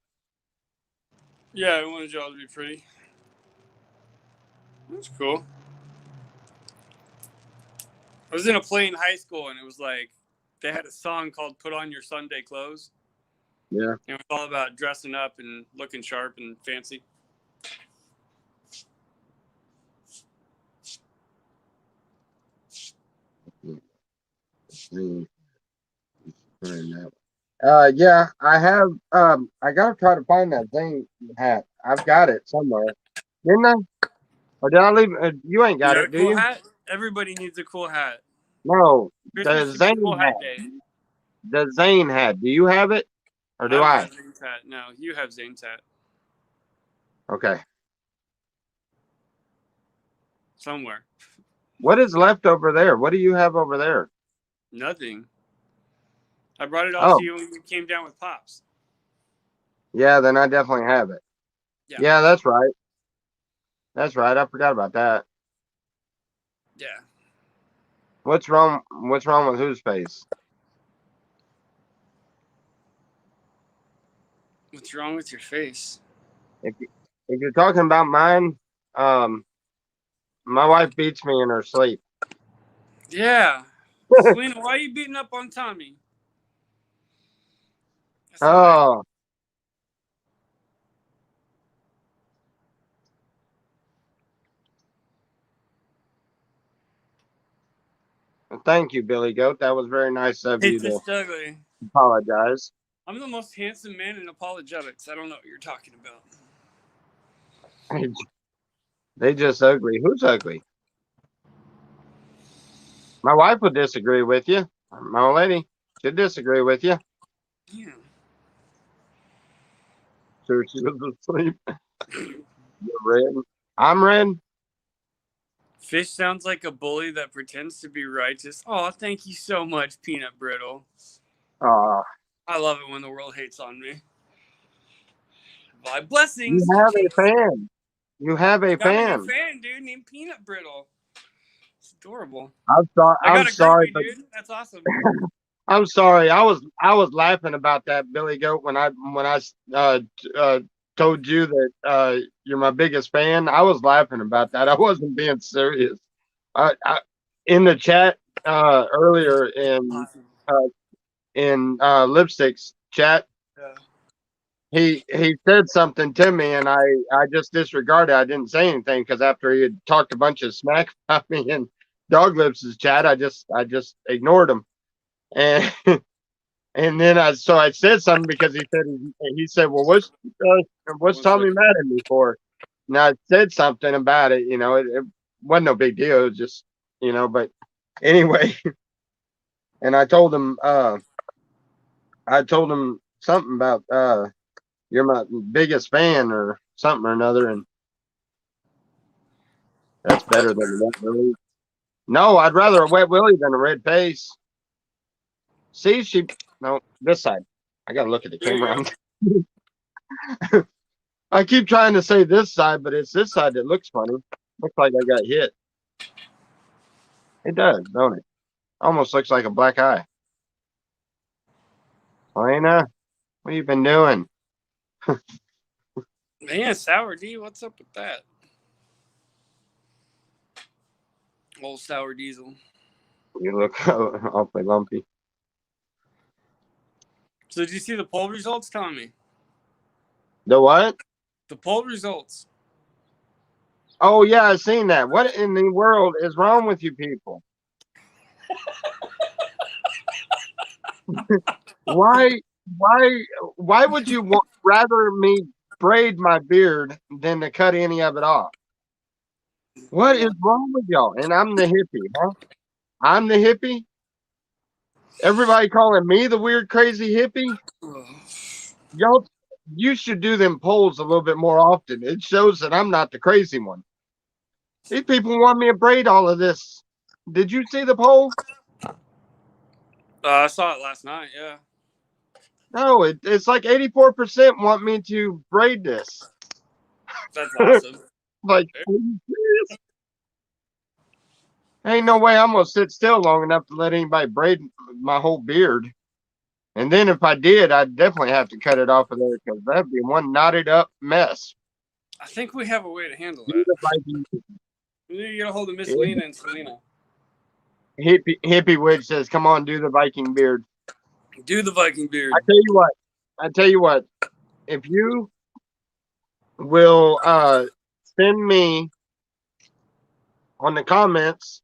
Yeah, I wanted y'all to be pretty. That's cool. I was in a play in high school, and it was like they had a song called "Put on Your Sunday Clothes." yeah. And it was all about dressing up and looking sharp and fancy. Mm, yeah, I have. I gotta try to find that thing hat. I've got it somewhere, didn't I? Or did I leave? You ain't You got got a it, do cool you? hat? Everybody needs a cool hat. No, Christmas the should be Zane cool hat. hat day. The Zane hat. Do you have it, or I do don't I? have Zane's hat. No, you have Zane's hat. Okay. Somewhere. What is left over there? What do you have over there? Nothing. I brought it all Oh, to you when you came down with Pops. yeah. Then I definitely have it. Yeah. Yeah, that's right. That's right. I forgot about that. Yeah. What's wrong? What's wrong with whose face? What's wrong with your face? If you, if you're talking about mine, um, my wife beats me in her sleep. Yeah. Selena, why are you beating up on Tommy? That's not nice. Oh, thank you, Billy Goat. That was very nice of Hey, you Fish to Ugly. apologize. I'm the most handsome man in apologetics. I don't know what you're talking about. They just ugly. Who's ugly? My wife would disagree with you. My old lady should disagree with you. Yeah. Sure, she was asleep. You're red. I'm red. Fish sounds like a bully that pretends to be righteous. Oh, thank you so much, Peanut Brittle. Oh, I love it when the world hates on me. By you blessings, have cha-ching. a fan. You have I a got a new fan. fan, dude, named Peanut Brittle. It's adorable. I'm sorry. I I'm got a sorry, groupie, but dude. That's awesome. I'm sorry. I was laughing about that Billy Goat when I told you that you're my biggest fan. I was laughing about that. I wasn't being serious. I in the chat earlier Awesome. uh, in Lipstick's chat, Yeah. he said something to me, and I just disregarded. I didn't say anything because after he had talked a bunch of smack about me, and Dog Lips' chat. I just ignored him, and and then I said something because he said, well, what's One sec. Tommy mad at me for? And I said something about it. It wasn't no big deal. It was just but anyway, and I told him something about you're my biggest fan or something or another, and that's better than a wet willy. No, I'd rather a wet willy than a red face. See, no, this side. I gotta look at the There you camera. go. I keep trying to say this side, but it's this side that looks funny. Looks like I got hit. It does, don't it? Almost looks like a black eye. Elena, what you been doing? Man, Sour D, what's up with that? Old Sour Diesel. You look awfully lumpy. So did you see the poll results, Tommy? The what? The poll results. Oh yeah, I seen that. What in the world is wrong with you people? Why why why would you rather me braid my beard than to cut any of it off? What is wrong with y'all? And I'm the hippie, huh? I'm the hippie. Everybody calling me the weird, crazy hippie. Y'all, you should do them polls a little bit more often. It shows that I'm not the crazy one. These people want me to braid all of this. Did you see the poll? I saw it last night. Yeah. No, it's like 84% want me to braid this. That's awesome. Like, are you serious? Ain't no way I'm gonna sit still long enough to let anybody braid my whole beard. And then if I did, I'd definitely have to cut it off of there because that'd be one knotted up mess. I think we have a way to handle Do that. the Viking, We need to get a hold of Miss Lena and Selena. hippie witch says, "Come on, do the Viking beard." Do the Viking beard. I tell you what. If you will send me on the comments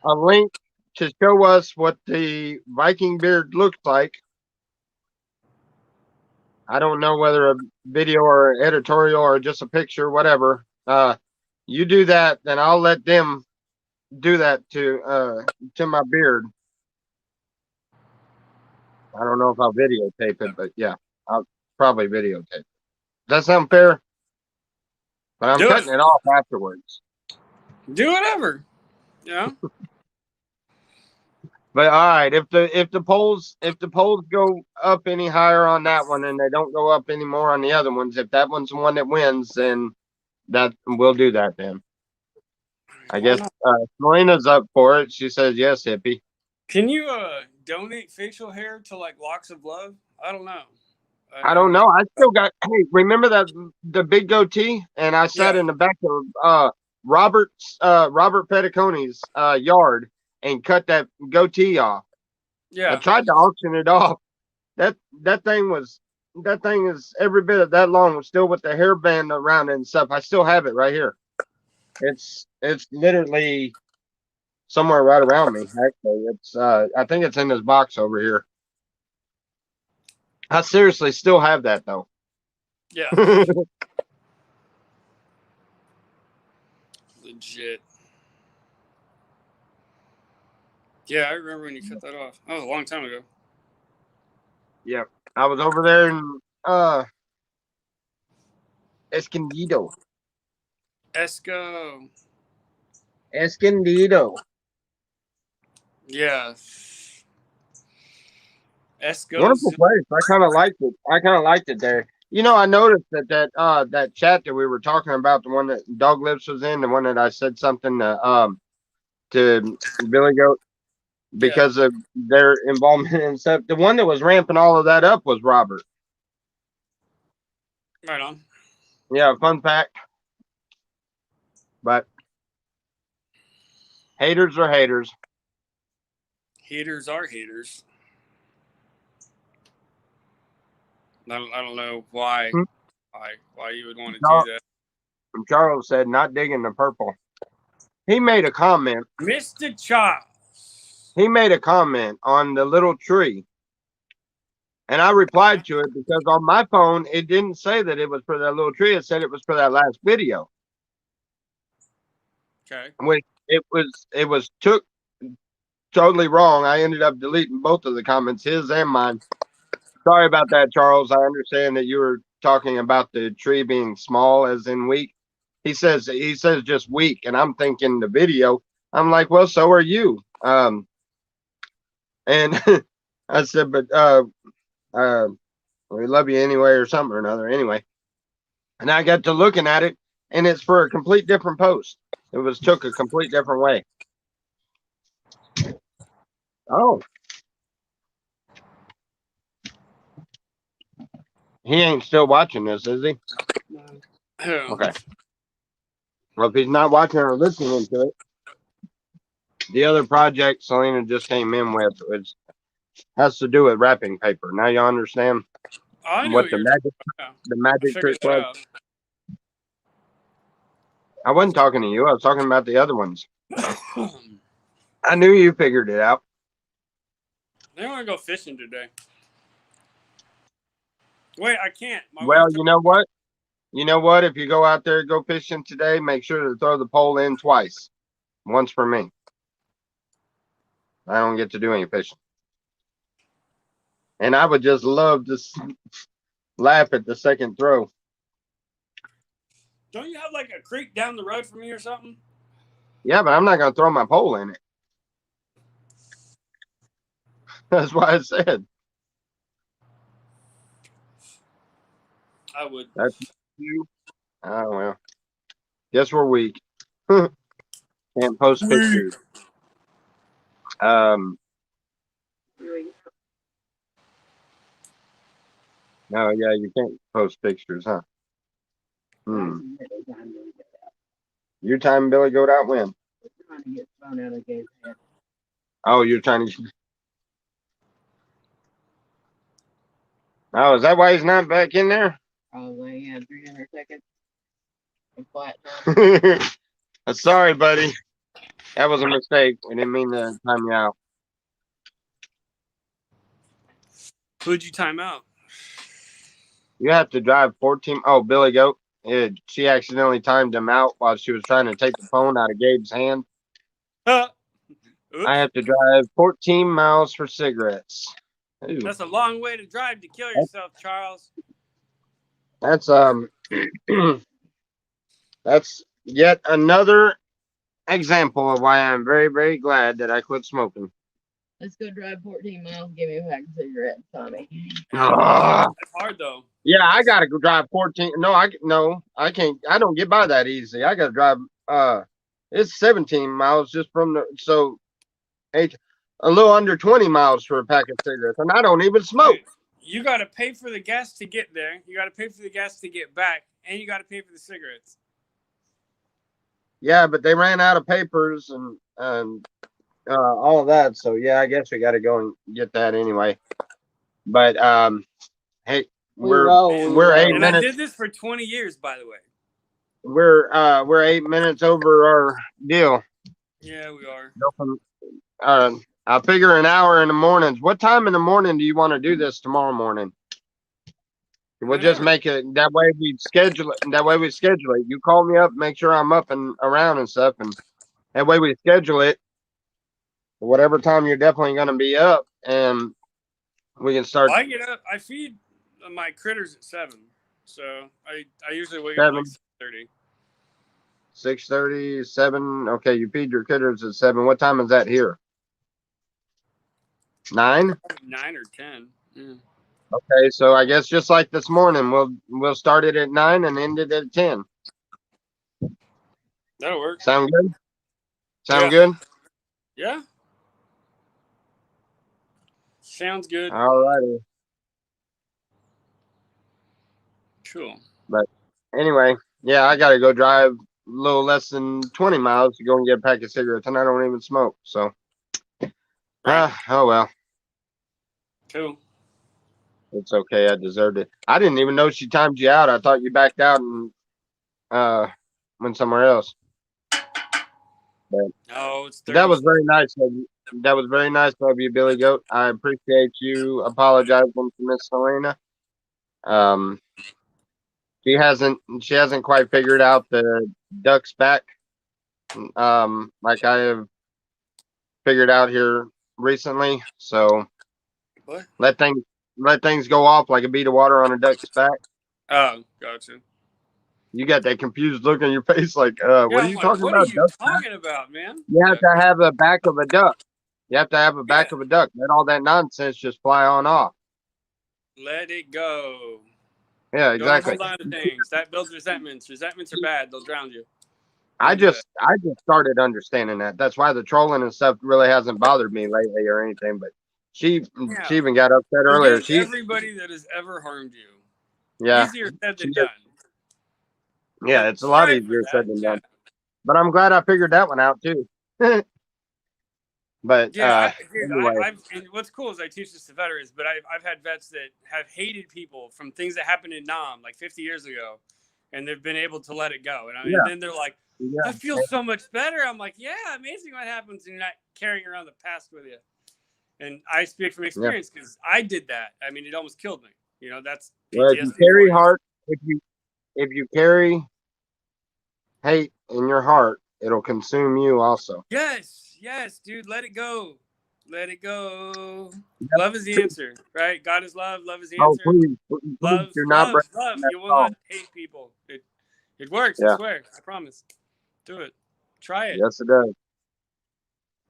a link to show us what the Viking beard looks like. I don't know whether a video or editorial or just a picture, whatever. You do that, then I'll let them do that to my beard. I don't know if I'll videotape it, but yeah, I'll probably videotape it. Does that sound fair? But I'm Do cutting it. it off afterwards. Do whatever. Yeah. But all right, if the polls go up any higher on that one and they don't go up any more on the other ones, if that one's the one that wins, then that we'll do that then. I guess Selena's up for it. She says yes, hippie. Can you donate facial hair to like Locks of Love? I don't know. I don't know. I still got. Hey, remember that the big goatee? And I sat in the back of Robert Petticone's yard and cut that goatee off. Yeah. I tried to auction it off. That thing is every bit of that long, still with the hairband around it and stuff. I still have it right here. It's literally somewhere right around me. Actually, I think it's in this box over here. I seriously still have that though. Yeah. Legit. Yeah, I remember when you cut that off. That was a long time ago. Yeah, I was over there in Escondido. Escondido. Yeah. Esco's. Wonderful place. I kind of liked it. I kind of liked it there. I noticed that chat that we were talking about, the one that Dog Lips was in, the one that I said something to Billy Goat because of their involvement and stuff. The one that was ramping all of that up was Robert. Right on. Yeah, fun fact. But haters are haters. Haters are haters. I don't know why you would want to do that. Charles said, "Not digging the purple." he made a comment. Mr. Charles. He made a comment on the little tree. And I replied to it because on my phone, it didn't say that it was for that little tree. It said it was for that last video. Okay. When it was took totally wrong. I ended up deleting both of the comments, his and mine. Sorry about that, Charles. I understand that you were talking about the tree being small as in weak. He says just weak, and I'm thinking the video. I'm like, well, so are you. And I said, but uh we love you anyway or something or another. Anyway. And I got to looking at it, and it's for a complete different post. It was took a complete different way. Oh, he ain't still watching this, is he? Okay. Well, if he's not watching or listening to it, the other project Selena just came in with has to do with wrapping paper. Now you understand I know what what you're talking about. the I magic figured trick that was. out. I wasn't talking to you. I was talking about the other ones. I knew you figured it out. They want to go fishing today. Wait, I can't. Well, you know what? You know what? If you go out there go fishing today, make sure to throw the pole in twice. Once for me. I don't get to do any fishing. And I would just love to laugh at the second throw. Don't you have like a creek down the road from me or something? Yeah, but I'm not going to throw my pole in it. That's why I said. I would. That's you. Oh, well. Guess we're weak. Can't post pictures. No, yeah, you can't post pictures, huh? Your time Billy Goat out when? Trying to get thrown out of Gabe's head. Oh, you're trying to. Oh, is that why he's not back in there? Probably, yeah, 300 seconds. A flat time. Sorry, buddy. That was a mistake. We didn't mean to time you out. Who'd you time out? You have to drive 14. Oh, Billy Goat. She accidentally timed him out while she was trying to take the phone out of Gabe's hand. I have to drive 14 miles for cigarettes. Ooh. That's a long way to drive to kill yourself, Charles. That's that's yet another example of why I'm very, very glad that I quit smoking. Let's go drive 14 miles. Give me a pack of cigarettes, Tommy. That's hard though. Yeah, I gotta go drive 14. No, I can't. I don't get by that easy. I gotta drive. It's 17 miles just from a little under 20 miles for a pack of cigarettes, and I don't even smoke. Dude, you got to pay for the gas to get there. You got to pay for the gas to get back, and you got to pay for the cigarettes. Yeah, but they ran out of papers and all of that. So yeah, I guess we got to go and get that anyway. But hey, we're 8 And minutes. I did this for 20 years, by the way. We're 8 minutes over our deal. Yeah, we are. I figure an hour in the mornings. What time in the morning do you want to do this tomorrow morning? We'll just make it that way. We schedule it. That way we schedule it. You call me up, make sure I'm up and around and stuff, and that way we schedule it. Whatever time you're definitely going to be up, and we can start. Well, I get up. I feed my critters at 7, so I usually wake up like 6:30. 6:30, 7. Okay, you feed your critters at 7. What time is that here? 9? 9 or 10. Yeah. Okay, so I guess just like this morning, we'll start it at 9 and end it at 10. That'll work. Sound good? Sound good? Yeah. Sounds good. All righty. Cool. But anyway, yeah, I got to go drive a little less than 20 miles to go and get a pack of cigarettes, and I don't even smoke. So, Right. Oh well. Cool. It's okay. I deserved it. I didn't even know she timed you out. I thought you backed out and went somewhere else. No, it's 30. That was very nice of you. That was very nice of you, Billy Goat. I appreciate you apologizing to Miss Helena. Um, she hasn't quite figured out the duck's back. Like I have figured out here recently. So What? let things go off like a bead of water on a duck's back. Oh, gotcha. You got that confused look on your face, like, Yeah, what are I'm you like, talking what are about? you Duck's back? talking about, man? You have Yeah. to have a back of a duck. You have to have a back Yeah. of a duck. Let all that nonsense just fly on off. Let it go. Yeah, Don't exactly. hold on to things. That builds resentments. Resentments are bad. They'll drown you. I Don't do that. just started understanding that. That's why the trolling and stuff really hasn't bothered me lately or anything. But she Yeah. even got upset earlier. Forgive everybody that has ever harmed you. Yeah, Easier said she than done. yeah, But it's a lot strive for easier said that. than Yeah. done. But I'm glad I figured that one out too. But Yeah, dude, anyway, I've and what's cool is I teach this to veterans, but I've had vets that have hated people from things that happened in Nam like 50 years ago, and they've been able to let it go. And yeah, then they're like, I yeah, feel so much better. I'm like, yeah, amazing what happens when you're not carrying around the past with you. And I speak from yeah. experience because I did that. I mean, it almost killed me. You know, that's Well, if you PTSD for carry you. heart, if you carry hate in your heart, it'll consume you also. Yes, yes, dude, let it go. Let it go. Yep. Love is the answer, right? God is love. Love is the Oh, answer. please Love, do not love, break love. that You will song. not hate people. It works. I Yeah, swear. I promise. Do it. Try it. yes, it does.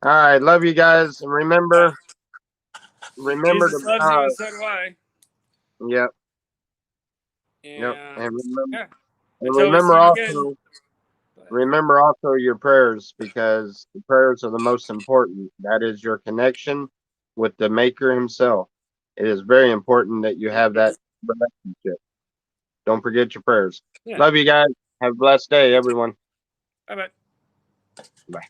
All right, love you guys, and Yeah. remember Jesus to loves you, and so do I. yep, yep, And and remember, yeah, and until we see remember you again. also, remember also your prayers, because the prayers are the most important. That is your connection with the Maker Himself. It is very important that you have that relationship. Don't forget your prayers. Yeah. Love you guys. Have a blessed day, You too. everyone. Bye bye. Bye.